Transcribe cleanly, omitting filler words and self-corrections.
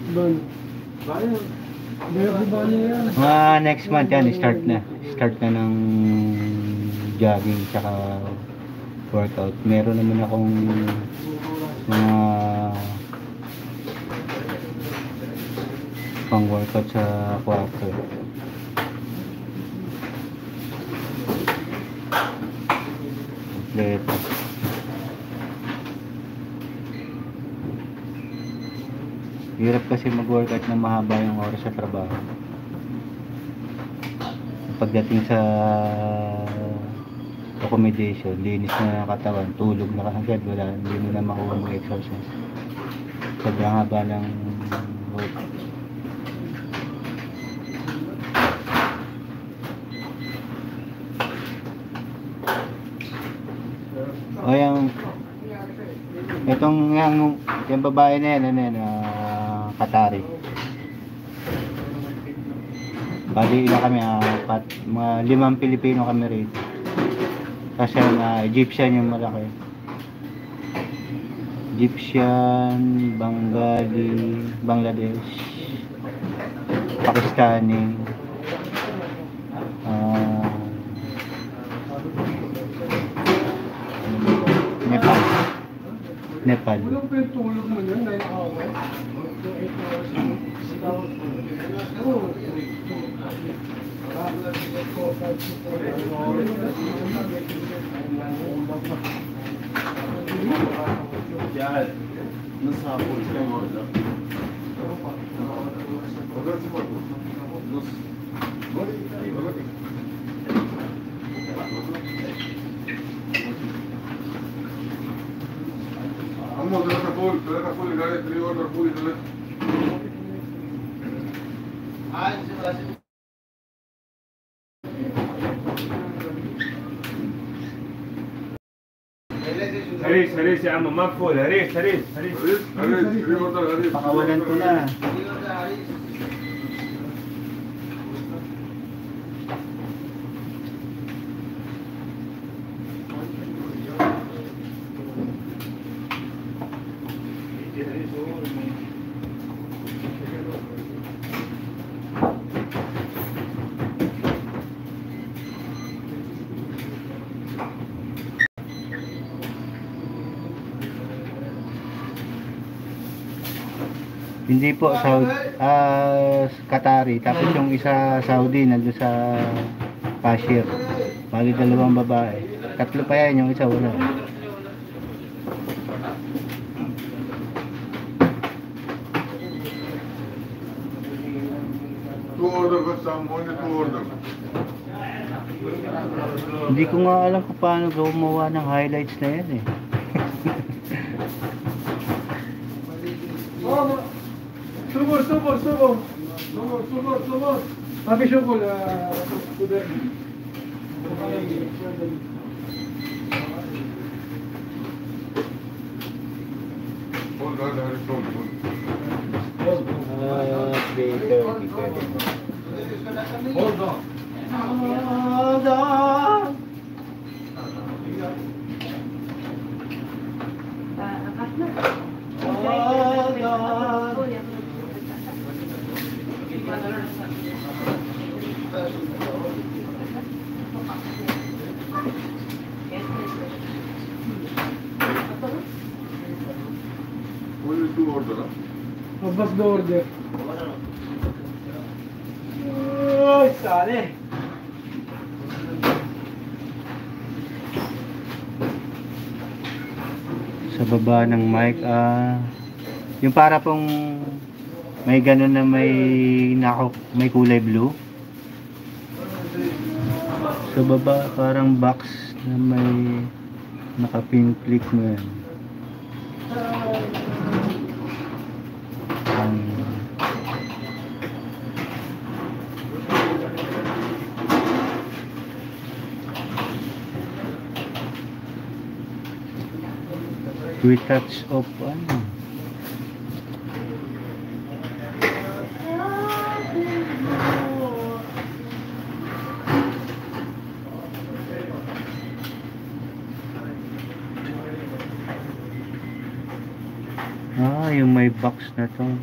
Ban. Bayan. Di ba niya yan? Mga next month yan, start na ng jogging tsaka workout. Meron naman akong mga pang workout sa kwarto. Kompleto. Hirap kasi mag-workout na mahaba yung oras sa trabaho. Pagdating sa accommodation, linis na ng katawan, tulog na agad, hindi mo na makuha ng exercise. Sobrang haba ng workout. O yung babae na yan, Katari. Bali na kami, mga 5 Pilipino kami rito. Kasi Egyptian yung malaki. Egyptian, Bengali, Bangladesh, Pakistani, Nepal. Walang tulog mo yun, 9 hours. Gel. Nasıl yapacağım orada? Vamos, te deja full, Gary, te digo order full y te deja. هريس يا عم مقفول هريس تريد order, Gary. Pakawalan ko na. Hindi po, Qatari. Tapos yung isa Saudi, nandun sa cashier. Bali 2 babae. 3 pa yan, yung isa wala. Two order, Bassam, only 2 order. Hindi ko nga alam kung paano gumawa ng highlights na yan eh. Subur. Tapi syukur sudah. Hold on, Gary, hold. 3:30 pwede. Hold on. Only 2 order, huh? Abbas the order. Ay, sale. Sa baba ng mic, yung para pong may ganun na may kulay blue. Sa baba parang box na may naka-pin click mo yan. Quick touch of ano. Yung may box na to.